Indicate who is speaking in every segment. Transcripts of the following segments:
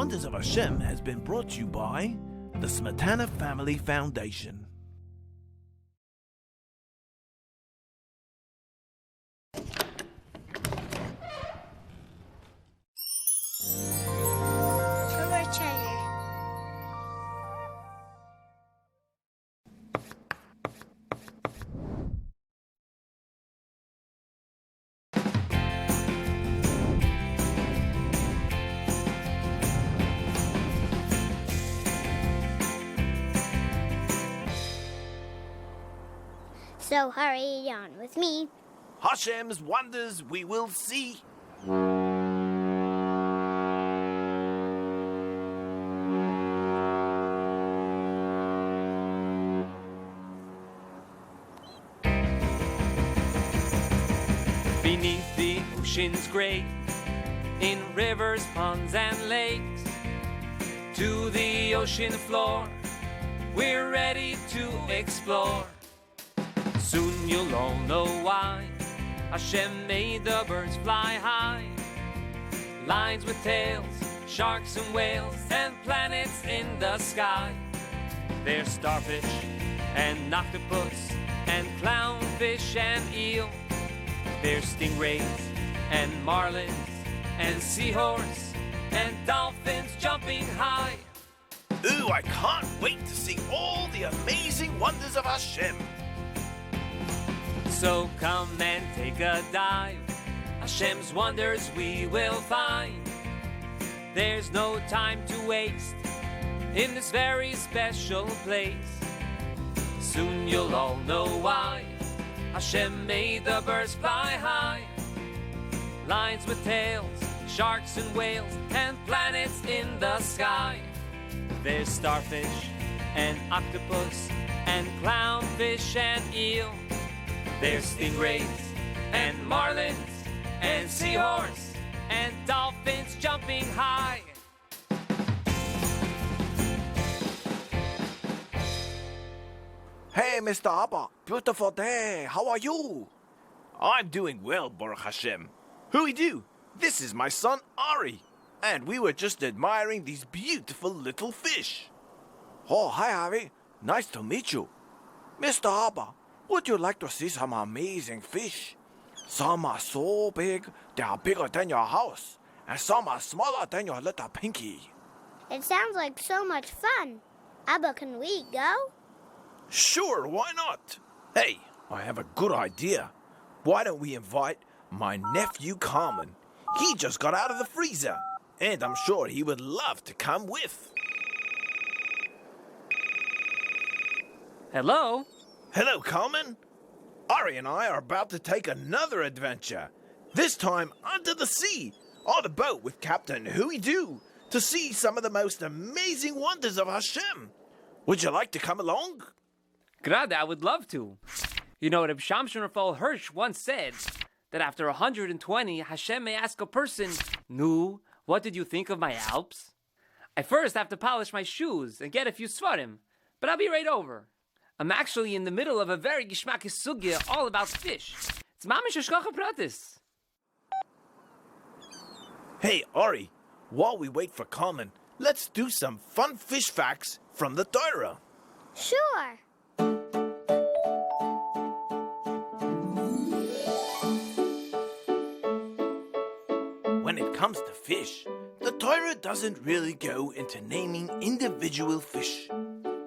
Speaker 1: Wonders of Hashem has been brought to you by the Smetana Family Foundation.
Speaker 2: So hurry on with me.
Speaker 1: Hashem's wonders we will see.
Speaker 3: Beneath the ocean's gray, in rivers, ponds, and lakes, to the ocean floor, we're ready to explore. Soon you'll all know why Hashem made the birds fly high. Lions with tails, sharks and whales, and planets in the sky. There's starfish and octopus and clownfish and eel. There's stingrays and marlins and seahorse and dolphins jumping high.
Speaker 1: Ooh, I can't wait to see all the amazing wonders of Hashem.
Speaker 3: So come and take a dive. Hashem's wonders we will find. There's no time to waste in this very special place. Soon you'll all know why Hashem made the birds fly high. Lions with tails, sharks and whales, and planets in the sky. There's starfish and octopus and clownfish and eel. There's stingrays and marlins and seahorse and dolphins jumping high.
Speaker 1: Hey, Mr. Abba, beautiful day. How are you? I'm doing well, Baruch Hashem. Who do? This is my son Ari, and we were just admiring these beautiful little fish. Oh, hi, Ari. Nice to meet you. Mr. Abba, would you like to see some amazing fish? Some are so big, they are bigger than your house, and some are smaller than your little pinky.
Speaker 2: It sounds like so much fun. Abba, can we go?
Speaker 1: Sure, why not? Hey, I have a good idea. Why don't we invite my nephew Carmen? He just got out of the freezer, and I'm sure he would love to come with.
Speaker 3: Hello?
Speaker 1: Hello, Carmen. Ari and I are about to take another adventure. This time under the sea, on a boat with Captain Huey-Doo, to see some of the most amazing wonders of Hashem. Would you like to come along?
Speaker 3: Grade, I would love to. You know, Reb Shamshon Raphael Hirsch once said that after 120, Hashem may ask a person, "Nu, what did you think of my Alps?" I first have to polish my shoes and get a few svarim, but I'll be right over. I'm actually in the middle of a very gishmakis sugya all about fish. It's mamish hashgacha pratis.
Speaker 1: Hey, Ari, while we wait for Carmen, let's do some fun fish facts from the Torah.
Speaker 2: Sure.
Speaker 1: When it comes to fish, the Torah doesn't really go into naming individual fish.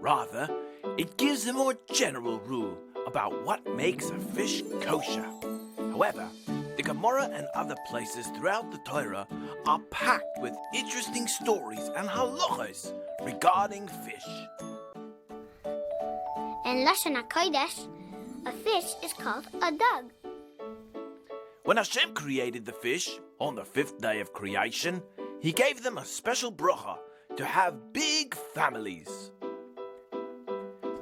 Speaker 1: Rather, it gives a more general rule about what makes a fish kosher. However, the Gemara and other places throughout the Torah are packed with interesting stories and halachas regarding fish.
Speaker 2: In Lashon HaKodesh, a fish is called a dug.
Speaker 1: When Hashem created the fish on the 5th day of creation, he gave them a special bracha to have big families.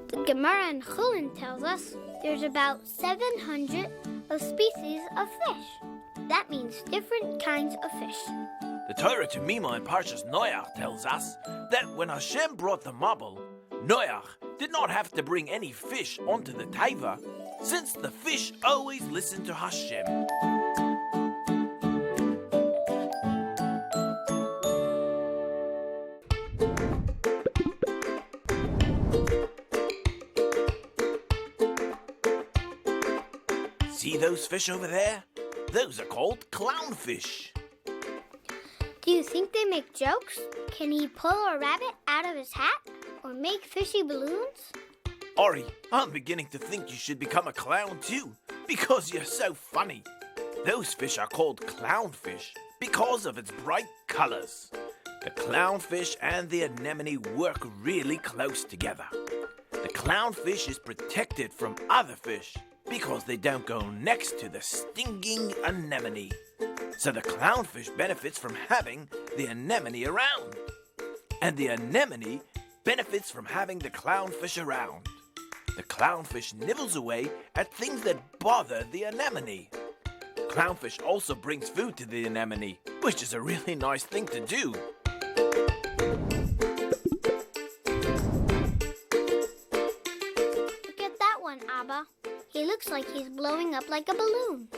Speaker 2: The Gemara in Chulin tells us there's about 700 of species of fish. That means different kinds of fish.
Speaker 1: The Torah to Mima in Parshas Noach tells us that when Hashem brought the Mabul, Noach did not have to bring any fish onto the Taiva, since the fish always listened to Hashem. See those fish over there? Those are called clownfish.
Speaker 2: Do you think they make jokes? Can he pull a rabbit out of his hat? Or make fishy balloons?
Speaker 1: Ori, I'm beginning to think you should become a clown too, because you're so funny. Those fish are called clownfish because of its bright colors. The clownfish and the anemone work really close together. The clownfish is protected from other fish because they don't go next to the stinging anemone. So the clownfish benefits from having the anemone around. And the anemone benefits from having the clownfish around. The clownfish nibbles away at things that bother the anemone. Clownfish also brings food to the anemone, which is a really nice thing to do.
Speaker 2: Look at that one, Abba. He looks like he's blowing up like a balloon.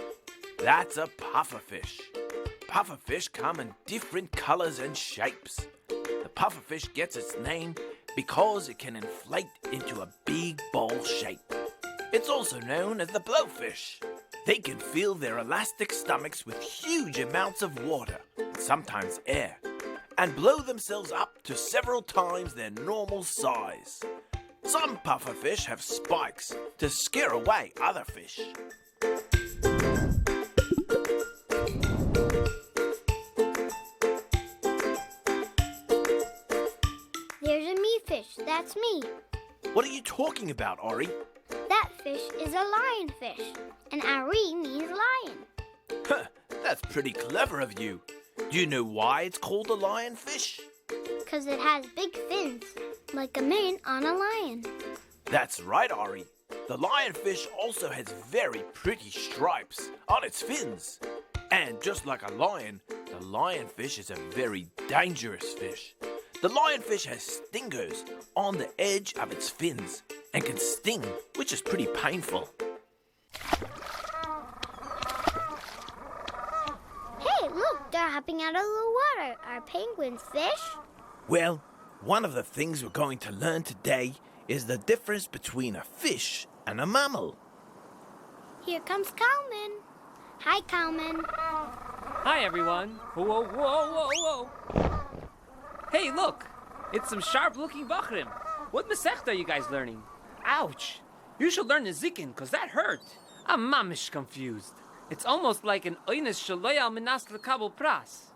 Speaker 1: That's a pufferfish. Pufferfish come in different colors and shapes. The pufferfish gets its name because it can inflate into a big bowl shape. It's also known as the blowfish. They can fill their elastic stomachs with huge amounts of water, sometimes air, and blow themselves up to several times their normal size. Some pufferfish have spikes to scare away other fish.
Speaker 2: There's a me fish. That's me.
Speaker 1: What are you talking about, Ori?
Speaker 2: That fish is a lionfish, and Ari means lion.
Speaker 1: Huh, that's pretty clever of you. Do you know why it's called a lionfish?
Speaker 2: 'Cause it has big fins, like a mane on a lion.
Speaker 1: That's right, Ari. The lionfish also has very pretty stripes on its fins. And just like a lion, the lionfish is a very dangerous fish. The lionfish has stingers on the edge of its fins and can sting, which is pretty painful.
Speaker 2: Hey, look, they're hopping out of the water. Are penguins fish?
Speaker 1: Well, one of the things we're going to learn today is the difference between a fish and a mammal.
Speaker 2: Here comes Cowman. Hi, Cowman.
Speaker 3: Hi, everyone. Whoa, whoa, whoa, whoa. Hey, look. It's some sharp-looking bachrim. What mesechta are you guys learning? Ouch. You should learn Nezikin, because that hurt. I'm mamish confused. It's almost like an oines shaloya minas lekabel pras.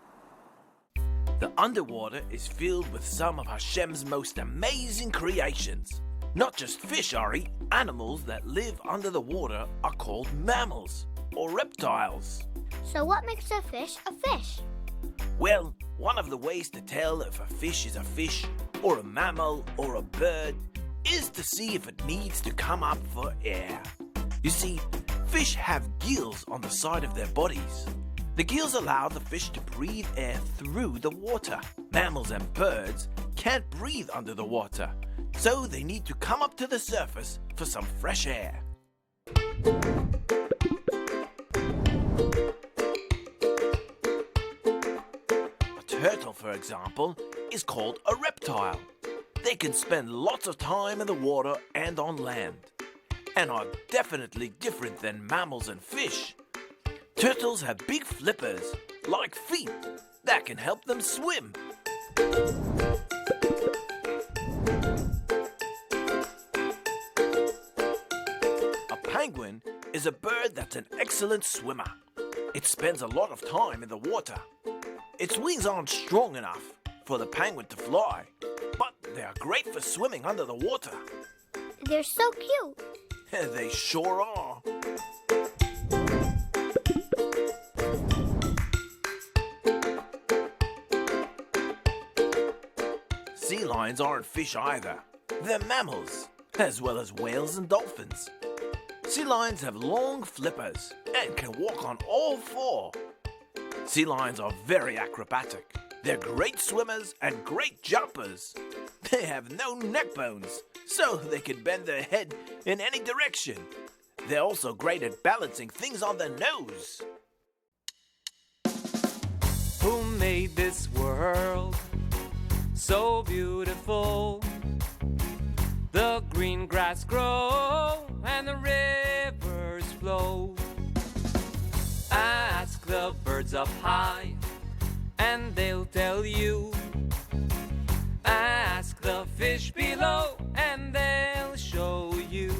Speaker 1: The underwater is filled with some of Hashem's most amazing creations. Not just fish, Ari. Animals that live under the water are called mammals, or reptiles.
Speaker 2: So what makes a fish a fish?
Speaker 1: Well, one of the ways to tell if a fish is a fish, or a mammal, or a bird, is to see if it needs to come up for air. You see, fish have gills on the side of their bodies. The gills allow the fish to breathe air through the water. Mammals and birds can't breathe under the water, so they need to come up to the surface for some fresh air. A turtle, for example, is called a reptile. They can spend lots of time in the water and on land, and are definitely different than mammals and fish. Turtles have big flippers, like feet, that can help them swim. A penguin is a bird that's an excellent swimmer. It spends a lot of time in the water. Its wings aren't strong enough for the penguin to fly, but they are great for swimming under the water.
Speaker 2: They're so cute.
Speaker 1: They sure are. Sea lions aren't fish either. They're mammals, as well as whales and dolphins. Sea lions have long flippers and can walk on all four. Sea lions are very acrobatic. They're great swimmers and great jumpers. They have no neck bones, so they can bend their head in any direction. They're also great at balancing things on their nose.
Speaker 3: Who made this world so beautiful? The green grass grow and the rivers flow. the birds up high, and they'll tell you. Ask the fish below, and they'll show you.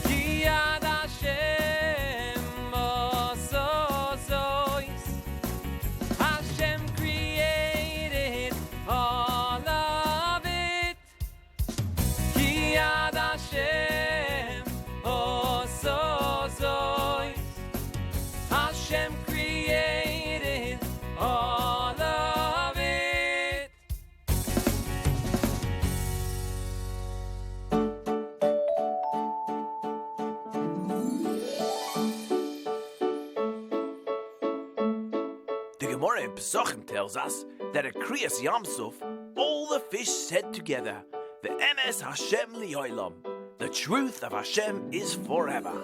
Speaker 3: Ki Yad Hashem osos. Hashem created all of it. Ki Yad Hashem osos. Hashem created all of it.
Speaker 1: The Gemara in Pesachim tells us that at Kriyas Yamsuf, all the fish said together, the Emes Hashem li'olam, the truth of Hashem is forever.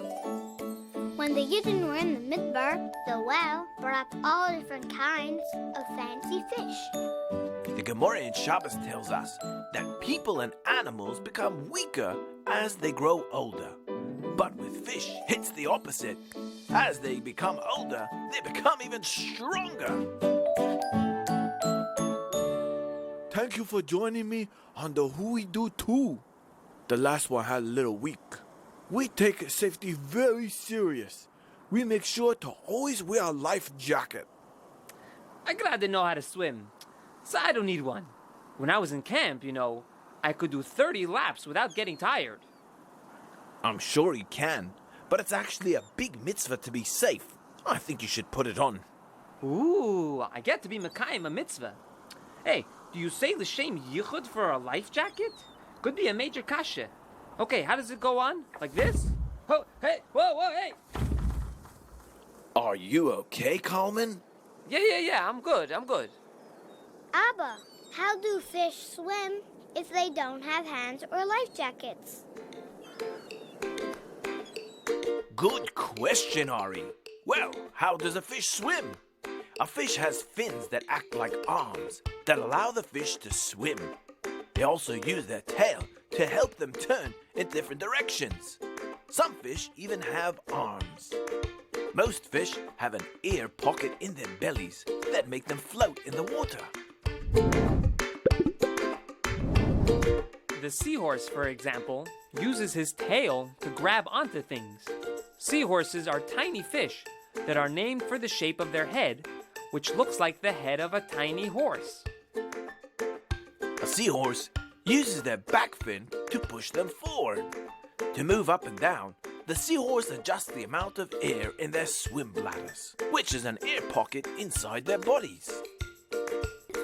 Speaker 2: When the Yidden were in the Midbar, the well brought up all different kinds of fancy fish.
Speaker 1: The Gemara in Shabbos tells us that people and animals become weaker as they grow older. But with fish, it's the opposite. As they become older, they become even stronger. Thank you for joining me on the Who We Do Too. The last one had a little weak. We take safety very serious. We make sure to always wear a life jacket.
Speaker 3: I glad to know how to swim, so I don't need one. When I was in camp, I could do 30 laps without getting tired.
Speaker 1: I'm sure you can, but it's actually a big mitzvah to be safe. I think you should put it on.
Speaker 3: Ooh, I get to be Mekayim a mitzvah. Hey, do you say l'shem yichud for a life jacket? Could be a major kasha. Okay, how does it go on? Like this? Oh, hey, whoa, hey!
Speaker 1: Are you okay, Kalman?
Speaker 3: Yeah, I'm good.
Speaker 2: Abba, how do fish swim if they don't have hands or life jackets?
Speaker 1: Good question, Ari. Well, how does a fish swim? A fish has fins that act like arms that allow the fish to swim. They also use their tail to help them turn in different directions. Some fish even have arms. Most fish have an air pocket in their bellies that make them float in the water.
Speaker 3: The seahorse, for example, uses his tail to grab onto things. Seahorses are tiny fish that are named for the shape of their head, which looks like the head of a tiny horse.
Speaker 1: A seahorse uses their back fin to push them forward. To move up and down, the seahorse adjusts the amount of air in their swim bladders, which is an air pocket inside their bodies.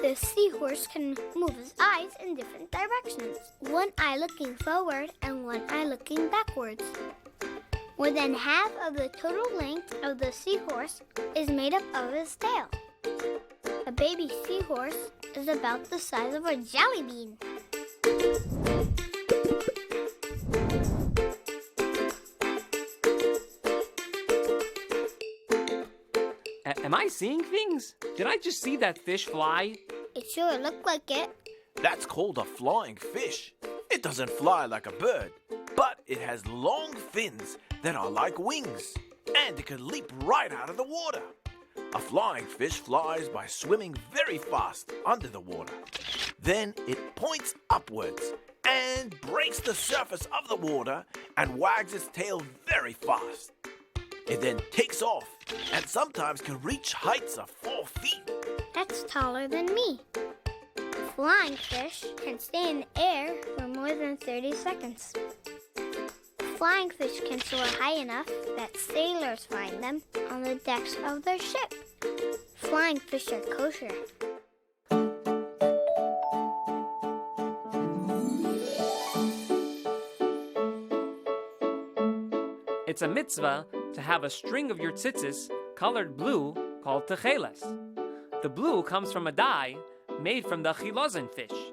Speaker 2: The seahorse can move his eyes in different directions, one eye looking forward and one eye looking backwards. More than half of the total length of the seahorse is made up of his tail. A baby seahorse is about the size of a jelly bean.
Speaker 3: Am I seeing things? Did I just see that fish fly?
Speaker 2: It sure looked like it.
Speaker 1: That's called a flying fish. It doesn't fly like a bird, but it has long fins that are like wings, and it can leap right out of the water. A flying fish flies by swimming very fast under the water. Then it points upwards and breaks the surface of the water and wags its tail very fast. It then takes off and sometimes can reach heights of 4 feet.
Speaker 2: That's taller than me. Flying fish can stay in the air for more than 30 seconds. Flying fish can soar high enough that sailors find them on the decks of their ship. Flying fish are kosher.
Speaker 3: It's a mitzvah to have a string of your tzitzis colored blue called techeles. The blue comes from a dye made from the chilazon fish.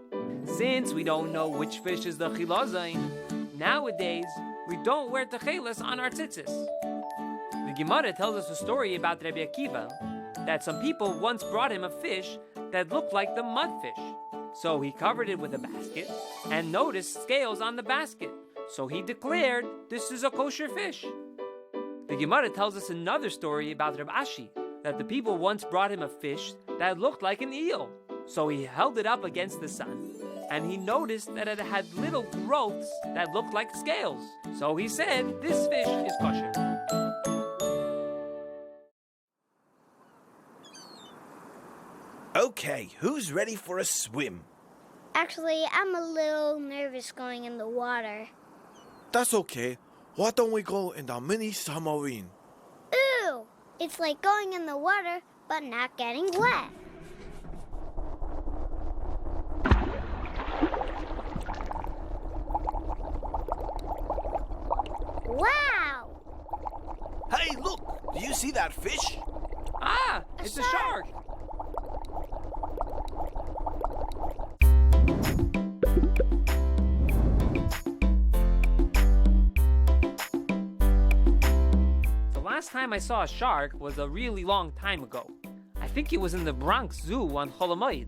Speaker 3: Since we don't know which fish is the chilazon, nowadays we don't wear techeles on our tzitzis. The Gemara tells us a story about Rabbi Akiva that some people once brought him a fish that looked like the mudfish. So he covered it with a basket and noticed scales on the basket. So he declared, this is a kosher fish. The Gemara tells us another story about Reb Ashi, that the people once brought him a fish that looked like an eel. So he held it up against the sun, and he noticed that it had little growths that looked like scales. So he said, this fish is kosher.
Speaker 1: Okay, who's ready for a swim?
Speaker 2: Actually, I'm a little nervous going in the water.
Speaker 4: That's okay. Why don't we go in the mini submarine?
Speaker 2: Ooh! It's like going in the water, but not getting wet. Wow!
Speaker 1: Hey, look! Do you see that fish?
Speaker 3: Ah, it's a shark. The last time I saw a shark was a really long time ago. I think it was in the Bronx Zoo on Cholamoid.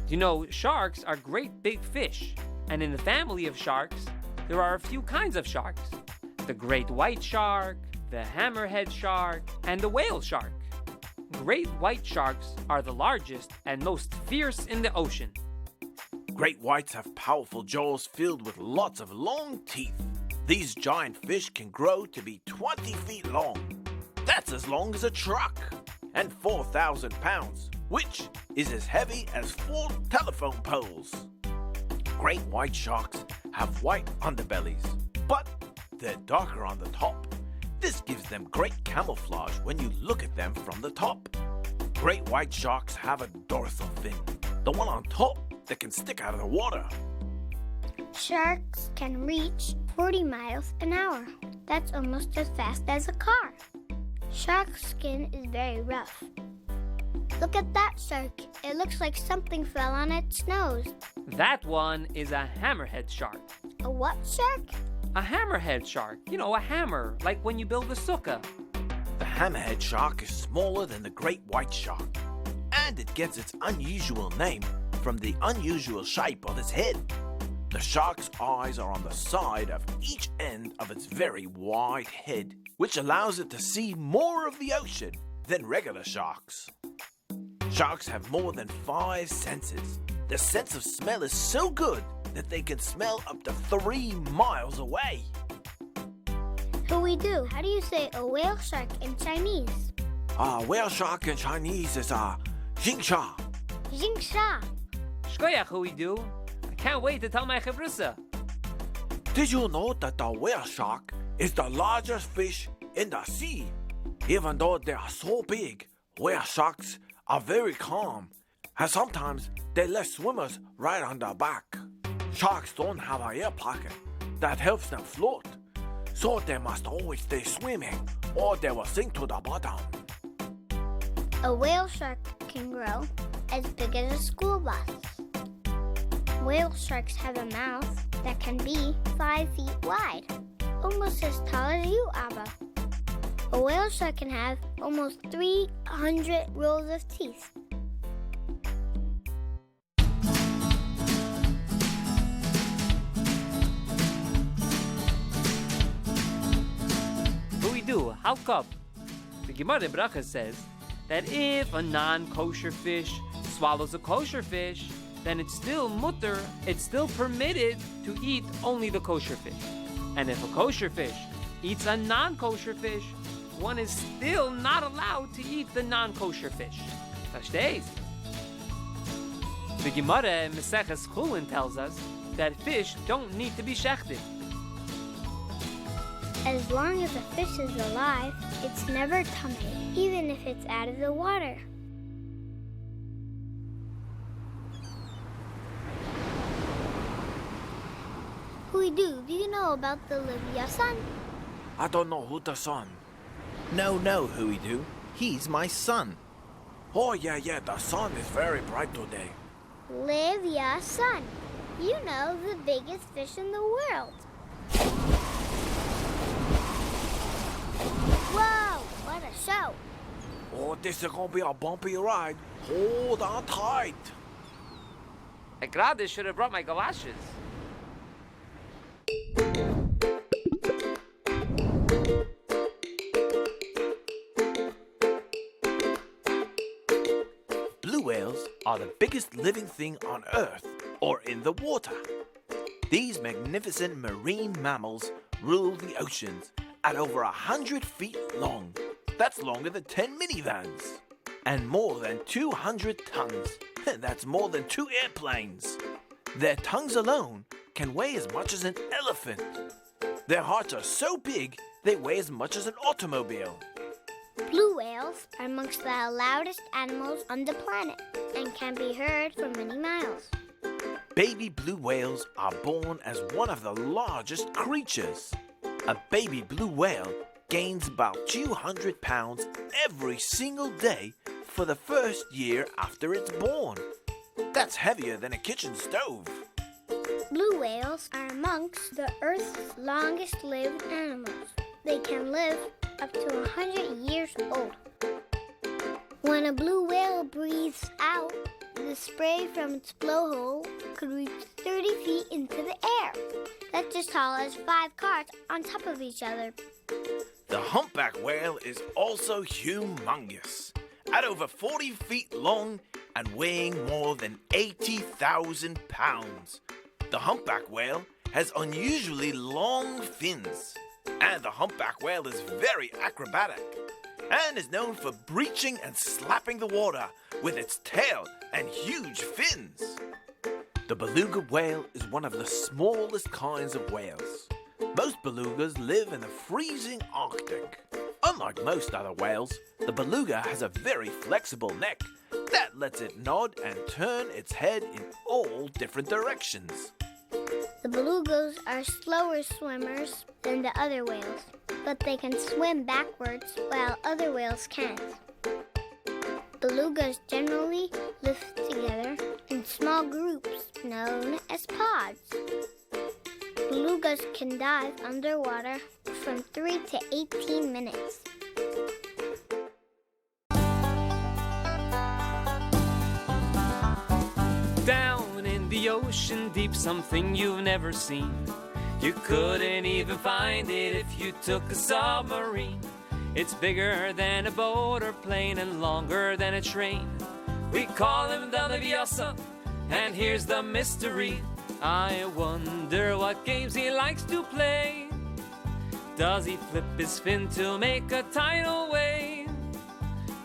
Speaker 3: You know, sharks are great big fish, and in the family of sharks, there are a few kinds of sharks. The great white shark, the hammerhead shark, and the whale shark. Great white sharks are the largest and most fierce in the ocean.
Speaker 1: Great whites have powerful jaws filled with lots of long teeth. These giant fish can grow to be 20 feet long. That's as long as a truck. And 4,000 pounds, which is as heavy as 4 telephone poles. Great white sharks have white underbellies, but they're darker on the top. This gives them great camouflage when you look at them from the top. Great white sharks have a dorsal fin, the one on top that can stick out of the water.
Speaker 2: Sharks can reach 40 miles an hour. That's almost as fast as a car. Shark skin is very rough. Look at that shark. It looks like something fell on its nose.
Speaker 3: That one is a hammerhead shark.
Speaker 2: A what shark?
Speaker 3: A hammerhead shark. You know, a hammer, like when you build a sukkah.
Speaker 1: The hammerhead shark is smaller than the great white shark, and it gets its unusual name from the unusual shape of its head. The shark's eyes are on the side of each end of its very wide head, which allows it to see more of the ocean than regular sharks. Sharks have more than 5 senses. Their sense of smell is so good that they can smell up to 3 miles away.
Speaker 2: Huey-doo, how do you say a whale shark in Chinese?
Speaker 4: Whale shark in Chinese is Jingsha.
Speaker 2: Jingsha.
Speaker 3: Shkoyach, Huey-doo. I can't wait to tell my chavrusa.
Speaker 4: Did you know that the whale shark is the largest fish in the sea? Even though they are so big, whale sharks are very calm, and sometimes they let swimmers ride on their back. Sharks don't have an air pocket that helps them float, so they must always stay swimming or they will sink to the bottom.
Speaker 2: A whale shark can grow as big as a school bus. Whale sharks have a mouth that can be 5 feet wide, almost as tall as you, Abba. A whale shark can have almost 300 rows of teeth.
Speaker 3: Huey-doo, how come? The Gemara Bracha says that if a non-kosher fish swallows a kosher fish, then it's still mutter, it's still permitted to eat only the kosher fish. And if a kosher fish eats a non-kosher fish, one is still not allowed to eat the non-kosher fish. Verstehst? The Gemara in Maseches Chulin tells us that fish don't need to be shechted.
Speaker 2: As long as a fish is alive, it's never tummy, even if it's out of the water. Huey-doo, do you know about the Livia sun?
Speaker 4: I don't know who the son.
Speaker 1: No, Huey-doo. He's my son.
Speaker 4: Oh yeah, the sun is very bright today.
Speaker 2: Livia sun. You know, the biggest fish in the world. Whoa, what a show.
Speaker 4: Oh, this is gonna be a bumpy ride. Hold on tight.
Speaker 3: I gerade should have brought my galoshes.
Speaker 1: Blue whales are the biggest living thing on Earth or in the water. These magnificent marine mammals rule the oceans at over 100 feet long. That's longer than 10 minivans. And more than 200 tons. That's more than 2 airplanes. Their tongues alone can weigh as much as an elephant. Their hearts are so big, they weigh as much as an automobile.
Speaker 2: Blue whales are amongst the loudest animals on the planet and can be heard for many miles.
Speaker 1: Baby blue whales are born as one of the largest creatures. A baby blue whale gains about 200 pounds every single day for the first year after it's born. That's heavier than a kitchen stove.
Speaker 2: Blue whales are amongst the Earth's longest-lived animals. They can live up to 100 years old. When a blue whale breathes out, the spray from its blowhole could reach 30 feet into the air. That's as tall as 5 cars on top of each other.
Speaker 1: The humpback whale is also humongous, at over 40 feet long and weighing more than 80,000 pounds. The humpback whale has unusually long fins, and the humpback whale is very acrobatic and is known for breaching and slapping the water with its tail and huge fins. The beluga whale is one of the smallest kinds of whales. Most belugas live in the freezing Arctic. Unlike most other whales, the beluga has a very flexible neck that lets it nod and turn its head in all different directions.
Speaker 2: The belugas are slower swimmers than the other whales, but they can swim backwards while other whales can't. Belugas generally live together in small groups known as pods. Belugas can dive underwater from 3 to 18 minutes.
Speaker 3: Down in the ocean deep, something you've never seen. You couldn't even find it if you took a submarine. It's bigger than a boat or plane and longer than a train. We call him the Leviosa, and here's the mystery. I wonder what games he likes to play. Does he flip his fin to make a tidal wave?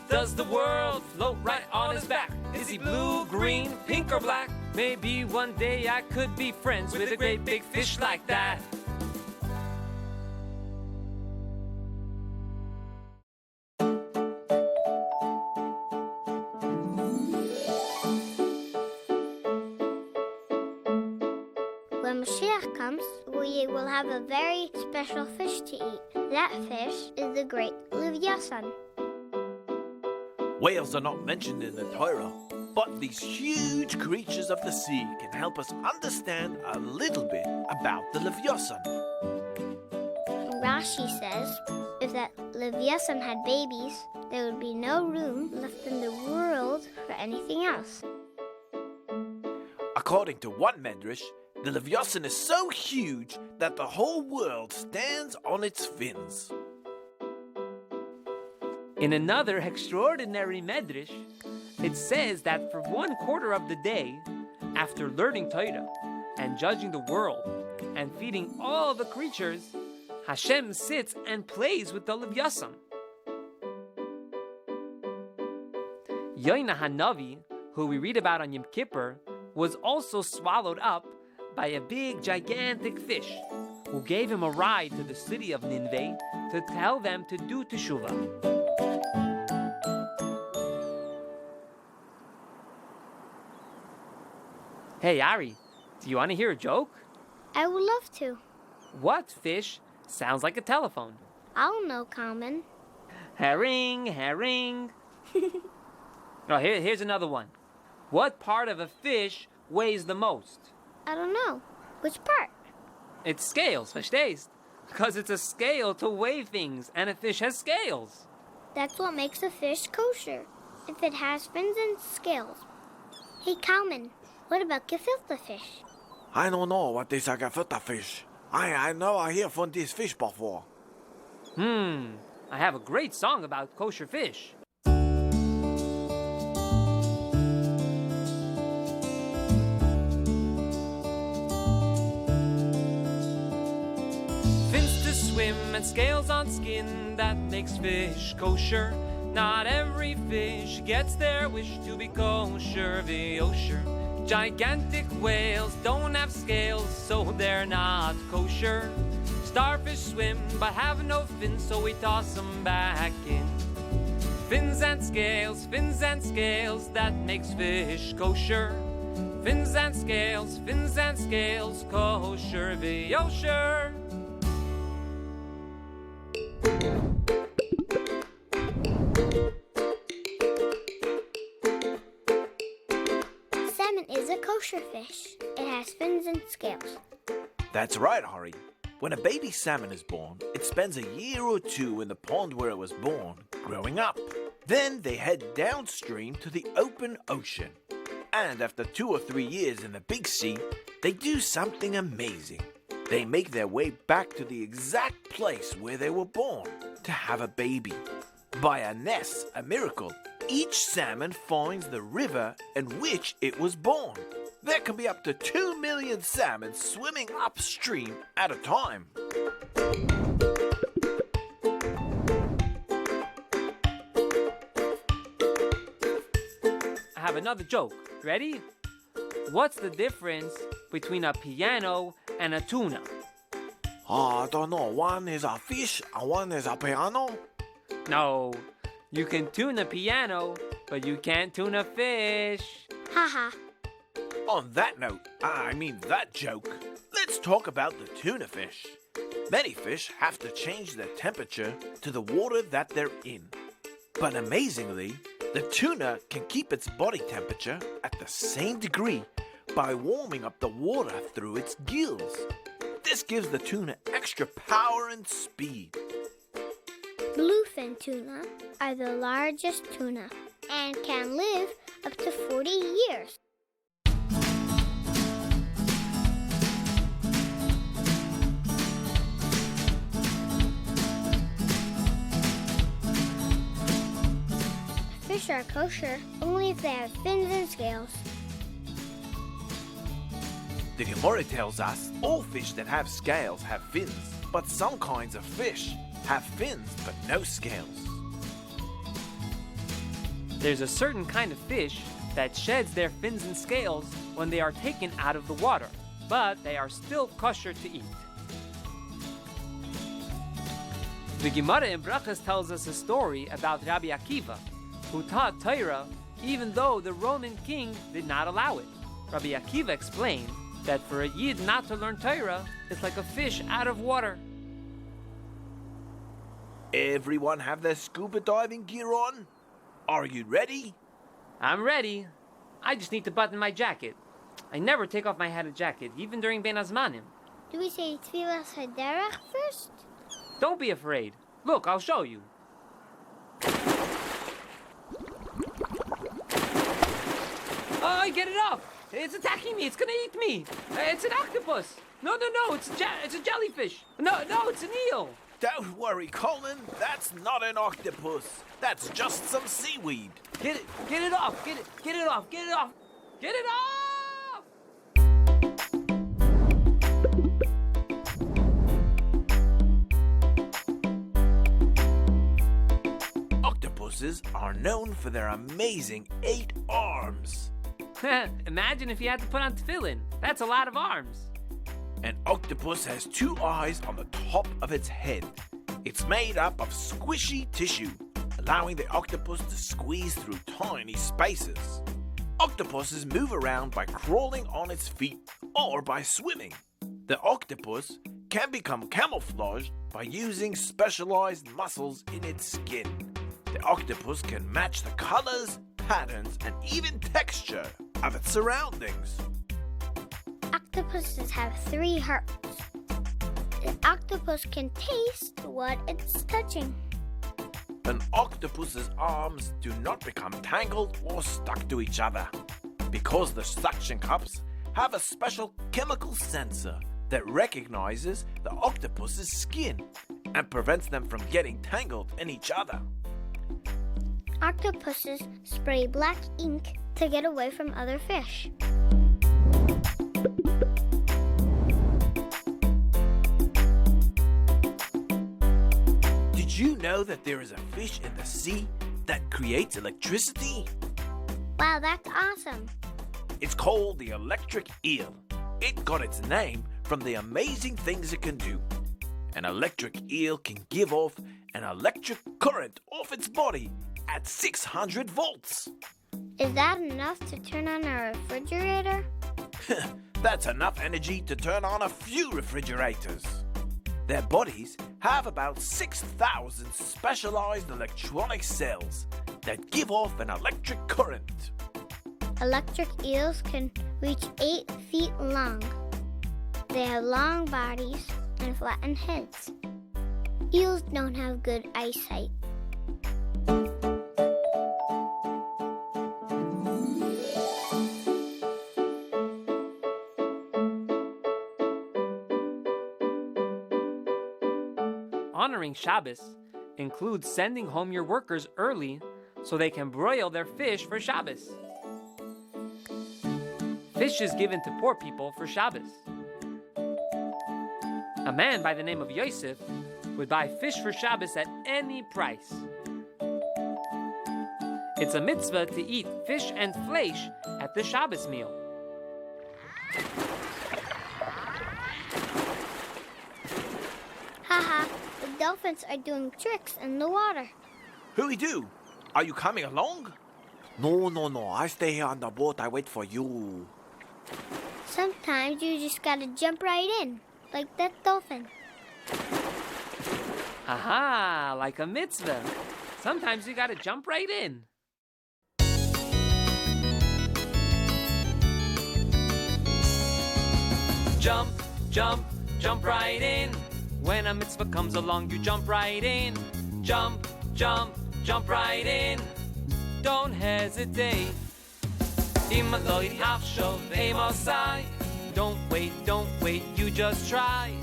Speaker 3: Does the world float right on his back? Is he blue, green, pink, or black? Maybe one day I could be friends with a great big fish like that.
Speaker 2: When Mashiach comes, we will have a very special fish to eat. That fish is the great Leviosan.
Speaker 1: Whales are not mentioned in the Torah, but these huge creatures of the sea can help us understand a little bit about the Leviosan.
Speaker 2: Rashi says, if that Leviosan had babies, there would be no room left in the world for anything else.
Speaker 1: According to one medrash, the Leviosan is so huge that the whole world stands on its fins.
Speaker 3: In another extraordinary medrash, it says that for 1/4 of the day, after learning Torah and judging the world and feeding all the creatures, Hashem sits and plays with the Leviosan. Yoina Hanavi, who we read about on Yom Kippur, was also swallowed up by a big, gigantic fish, who gave him a ride to the city of Nineveh to tell them to do teshuvah. Hey, Ari, do you want to hear a joke?
Speaker 2: I would love to.
Speaker 3: What fish sounds like a telephone?
Speaker 2: I don't know, Common.
Speaker 3: Herring, herring. Oh, here's another one. What part of a fish weighs the most?
Speaker 2: I don't know. Which part?
Speaker 3: Its scales, verstehst? Because it's a scale to weigh things, and a fish has scales.
Speaker 2: That's what makes a fish kosher, if it has fins and scales. Hey, Common, what about gefilte fish?
Speaker 4: I don't know what is a gefilte fish. I never hear from this fish before.
Speaker 3: I have a great song about kosher fish. and scales on skin that makes fish kosher. Not every fish gets their wish to be kosher, kosher. Gigantic whales don't have scales, so they're not kosher. Starfish swim but have no fins, so we toss them back in. Fins and scales, that makes fish kosher. Fins and scales, kosher, kosher.
Speaker 2: Salmon is a kosher fish. It has fins and scales.
Speaker 1: That's right, Hari. When a baby salmon is born, it spends a year or two in the pond where it was born, growing up. Then they head downstream to the open ocean. And after 2 or 3 years in the big sea, they do something amazing. They make their way back to the exact place where they were born to have a baby. By a ness, a miracle, each salmon finds the river in which it was born. There can be up to 2 million salmon swimming upstream at a time.
Speaker 3: I have another joke. Ready? What's the difference between a piano and a tuna?
Speaker 4: I don't know. One is a fish and one is a piano.
Speaker 3: No, you can tune a piano, but you can't tune a fish.
Speaker 2: Haha.
Speaker 1: On that note, I mean that joke, let's talk about the tuna fish. Many fish have to change their temperature to the water that they're in. But amazingly, the tuna can keep its body temperature at the same degree by warming up the water through its gills. This gives the tuna extra power and speed.
Speaker 2: Bluefin tuna are the largest tuna and can live up to 40 years. Fish are kosher only if they have fins and scales.
Speaker 1: The Gemara tells us all fish that have scales have fins, but some kinds of fish have fins but no scales.
Speaker 3: There's a certain kind of fish that sheds their fins and scales when they are taken out of the water, but they are still kosher to eat. The Gemara in Brachas tells us a story about Rabbi Akiva, who taught Torah even though the Roman king did not allow it. Rabbi Akiva explained that for a Yid not to learn Torah is like a fish out of water.
Speaker 1: Everyone have their scuba diving gear on? Are you ready?
Speaker 3: I'm ready. I just need to button my jacket. I never take off my hat and jacket, even during Ben Azmanim.
Speaker 2: Do we say Tfilas Haderach first?
Speaker 3: Don't be afraid. Look, I'll show you. Oh, get it off! It's attacking me. It's gonna eat me. It's an octopus. No, it's a jellyfish. No, it's an eel.
Speaker 1: Don't worry, Colin. That's not an octopus. That's just some seaweed.
Speaker 3: Get it off. Get it off. Get it off!
Speaker 1: Octopuses are known for their amazing 8 arms.
Speaker 3: Imagine if you had to put on tefillin. That's a lot of arms.
Speaker 1: An octopus has 2 eyes on the top of its head. It's made up of squishy tissue, allowing the octopus to squeeze through tiny spaces. Octopuses move around by crawling on its feet or by swimming. The octopus can become camouflaged by using specialized muscles in its skin. The octopus can match the colors, patterns, and even texture of its surroundings.
Speaker 2: Octopuses have 3 hearts. The octopus can taste what it's touching.
Speaker 1: An octopus's arms do not become tangled or stuck to each other because the suction cups have a special chemical sensor that recognizes the octopus's skin and prevents them from getting tangled in each other.
Speaker 2: Octopuses spray black ink to get away from other fish.
Speaker 1: Did you know that there is a fish in the sea that creates electricity?
Speaker 2: Wow, that's awesome.
Speaker 1: It's called the electric eel. It got its name from the amazing things it can do. An electric eel can give off an electric current off its body at 600 volts.
Speaker 2: Is that enough to turn on a refrigerator?
Speaker 1: That's enough energy to turn on a few refrigerators. Their bodies have about 6,000 specialized electronic cells that give off an electric current.
Speaker 2: Electric eels can reach 8 feet long. They have long bodies and flattened heads. Eels don't have good eyesight.
Speaker 3: Honoring Shabbos includes sending home your workers early so they can broil their fish for Shabbos. Fish is given to poor people for Shabbos. A man by the name of Yosef would buy fish for Shabbos at any price. It's a mitzvah to eat fish and flesh at the Shabbos meal.
Speaker 2: Haha, the dolphins are doing tricks in the water.
Speaker 1: Huey do, are you coming along?
Speaker 4: No. I stay here on the boat. I wait for you.
Speaker 2: Sometimes you just gotta jump right in, like that dolphin.
Speaker 3: Aha, like a mitzvah. Sometimes you gotta jump right in. Jump, jump, jump right in. When a mitzvah comes along, you jump right in. Jump, jump, jump right in. Don't hesitate. Don't wait, you just try.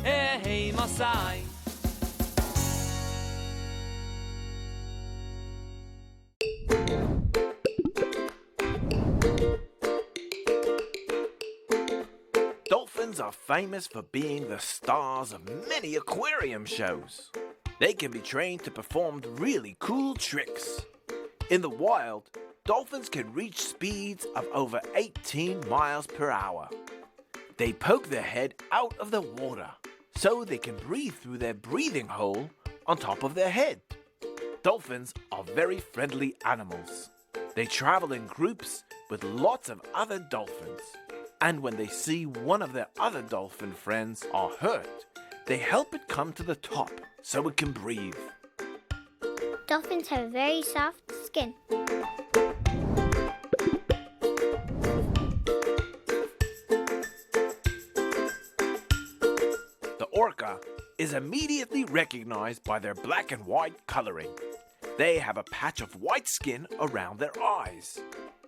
Speaker 3: Hey, Masai.
Speaker 1: Dolphins are famous for being the stars of many aquarium shows. They can be trained to perform really cool tricks. In the wild, dolphins can reach speeds of over 18 miles per hour. They poke their head out of the water so they can breathe through their breathing hole on top of their head. Dolphins are very friendly animals. They travel in groups with lots of other dolphins. And when they see one of their other dolphin friends are hurt, they help it come to the top so it can breathe.
Speaker 2: Dolphins have very soft skin.
Speaker 1: The orca is immediately recognized by their black and white coloring. They have a patch of white skin around their eyes.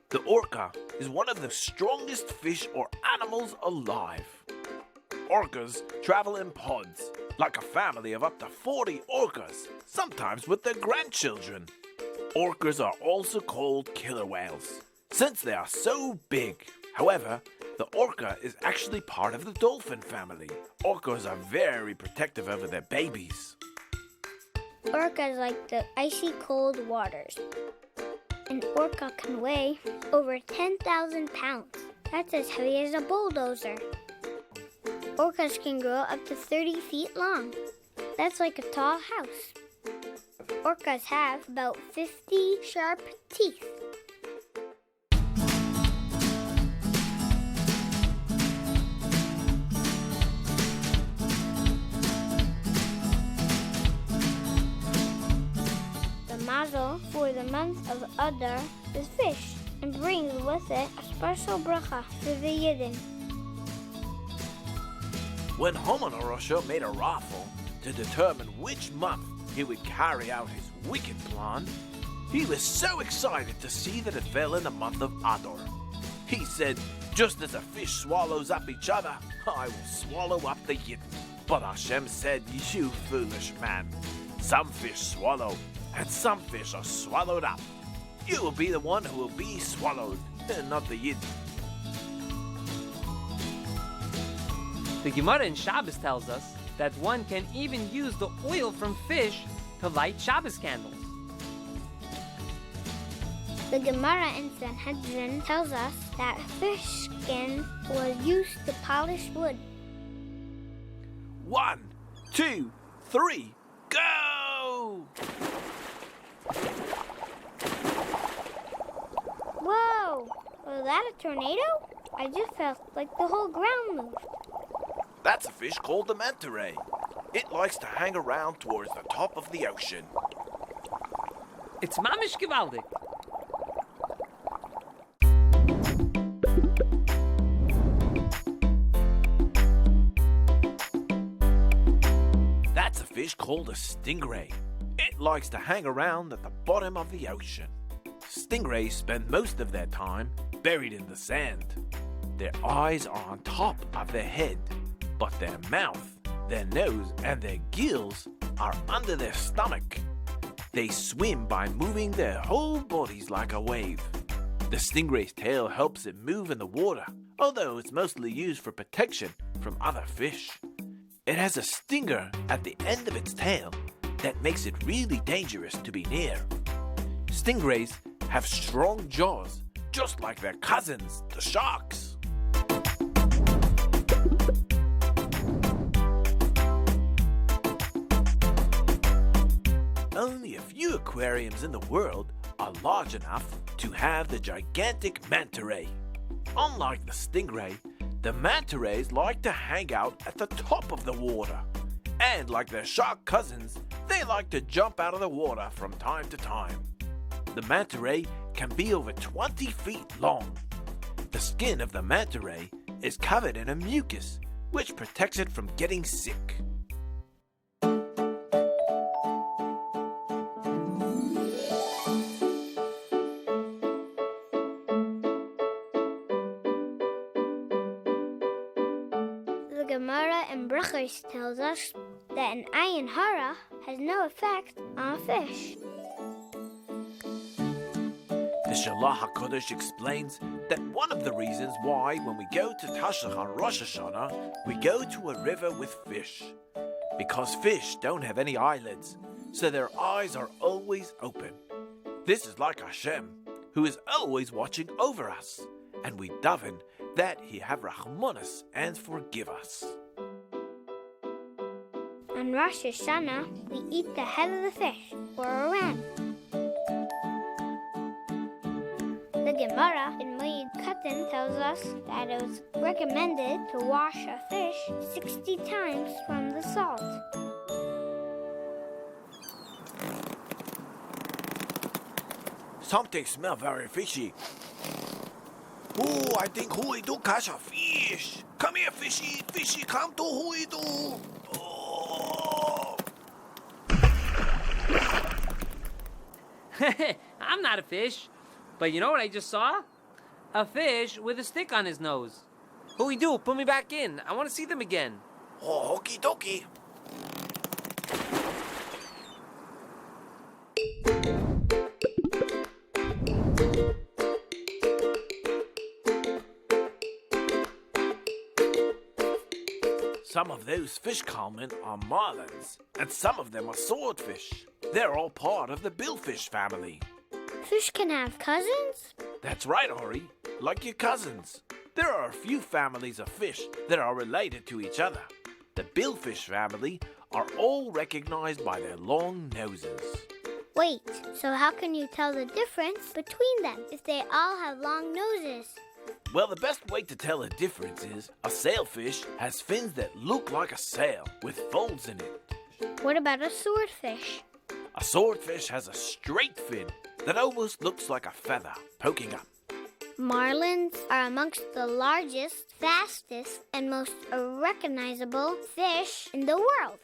Speaker 1: The orca is one of the strongest fish or animals alive. Orcas travel in pods, like a family of up to 40 orcas, sometimes with their grandchildren. Orcas are also called killer whales, since they are so big. However, the orca is actually part of the dolphin family. Orcas are very protective over their babies.
Speaker 2: Orcas like the icy cold waters. An orca can weigh over 10,000 pounds. That's as heavy as a bulldozer. Orcas can grow up to 30 feet long. That's like a tall house. Orcas have about 50 sharp teeth. The mazel for the month of Adar is fish and brings with it a special bracha for the Yidden.
Speaker 1: When Haman HaRasha made a raffle to determine which month he would carry out his wicked plan, he was so excited to see that it fell in the month of Adar. He said, just as a fish swallows up each other, I will swallow up the Yidden. But Hashem said, you foolish man, some fish swallow and some fish are swallowed up. You will be the one who will be swallowed, and not the Yidden.
Speaker 3: The Gemara in Shabbos tells us that one can even use the oil from fish to light Shabbos candles.
Speaker 2: The Gemara in Sanhedrin tells us that fish skin was used to polish wood.
Speaker 1: 1, 2, 3, go!
Speaker 2: Whoa! Was that a tornado? I just felt like the whole ground moved.
Speaker 1: That's a fish called the manta ray. It likes to hang around towards the top of the ocean.
Speaker 3: It's mamish gewaldig.
Speaker 1: That's a fish called a stingray. It likes to hang around at the bottom of the ocean. Stingrays spend most of their time buried in the sand. Their eyes are on top of their head, but their mouth, their nose, and their gills are under their stomach. They swim by moving their whole bodies like a wave. The stingray's tail helps it move in the water, although it's mostly used for protection from other fish. It has a stinger at the end of its tail that makes it really dangerous to be near. Stingrays have strong jaws, just like their cousins, the sharks. Only a few aquariums in the world are large enough to have the gigantic manta ray. Unlike the stingray, the manta rays like to hang out at the top of the water. And like their shark cousins, they like to jump out of the water from time to time. The manta ray can be over 20 feet long. The skin of the manta ray is covered in a mucus, which protects it from getting sick.
Speaker 2: The Gemara in Brachos tells us that an ayin hara has no effect on a fish.
Speaker 1: The Shalach HaKodesh explains that one of the reasons why when we go to Tashlich on Rosh Hashanah, we go to a river with fish. Because fish don't have any eyelids, so their eyes are always open. This is like Hashem, who is always watching over us, and we daven that He have rachmanas and forgive us.
Speaker 2: On Rosh Hashanah, we eat the head of the fish, or a ram. The Gemara in Moed Katan tells us that it was recommended to wash a fish 60 times from the salt.
Speaker 1: Something smells very fishy. Oh, I think Hui do catch a fish. Come here, fishy. Fishy, come to Hui do. Oh.
Speaker 3: I'm not a fish. But you know what I just saw? A fish with a stick on his nose. Who do? Put me back in. I want to see them again.
Speaker 1: Oh, okie dokie. Some of those fish common are marlins, and some of them are swordfish. They're all part of the billfish family.
Speaker 2: Fish can have cousins?
Speaker 1: That's right, Ori. Like your cousins. There are a few families of fish that are related to each other. The billfish family are all recognized by their long noses.
Speaker 2: Wait, so how can you tell the difference between them if they all have long noses?
Speaker 1: Well, the best way to tell a difference is a sailfish has fins that look like a sail with folds in it.
Speaker 2: What about a swordfish?
Speaker 1: A swordfish has a straight fin that almost looks like a feather poking up.
Speaker 2: Marlins are amongst the largest, fastest, and most recognizable fish in the world.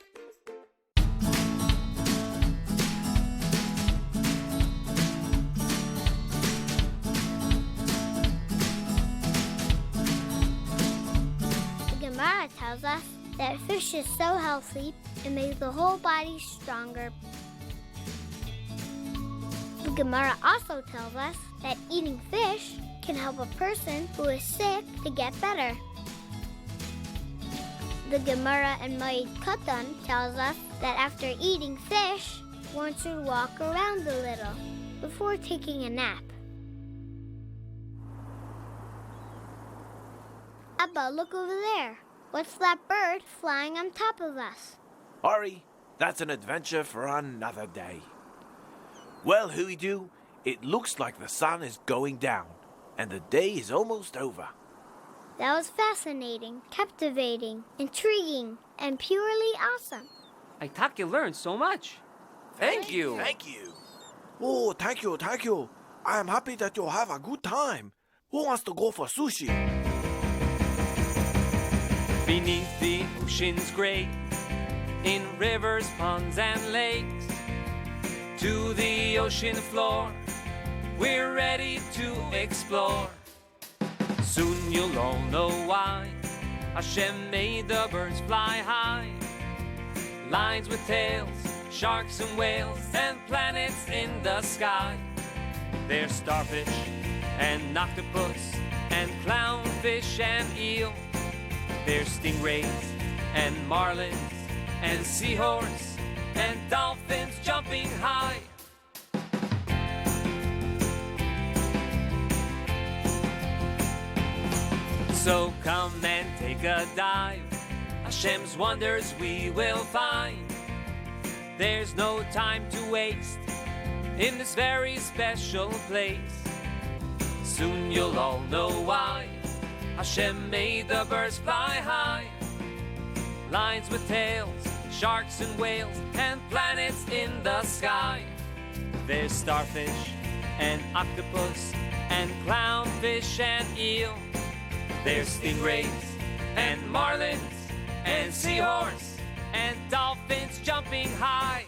Speaker 2: The Gemara tells us that fish is so healthy, it makes the whole body stronger. The Gemara also tells us that eating fish can help a person who is sick to get better. The Gemara in Moed Katan tells us that after eating fish, one should walk around a little before taking a nap. Abba, look over there. What's that bird flying on top of us?
Speaker 1: Ari, that's an adventure for another day. Well, Huey-Doo, it looks like the sun is going down, and the day is almost over.
Speaker 2: That was fascinating, captivating, intriguing, and purely awesome.
Speaker 3: Aitake learned so much. Thank you.
Speaker 1: Thank you.
Speaker 4: Oh, thank you, thank you. I am happy that you have a good time. Who wants to go for sushi?
Speaker 3: Beneath the ocean's great, in rivers, ponds, and lakes, to the ocean floor, we're ready to explore. Soon you'll all know why Hashem made the birds fly high. Lions with tails, sharks and whales, and planets in the sky. There's starfish and octopus and clownfish and eel. There's stingrays and marlins and seahorse and dolphins jumping high. So come and take a dive. Hashem's wonders we will find. There's no time to waste in this very special place. Soon you'll all know why Hashem made the birds fly high. Lions with tails, sharks and whales, and planets in the sky. There's starfish and octopus and clownfish and eel. There's stingrays and marlins and seahorse and dolphins jumping high.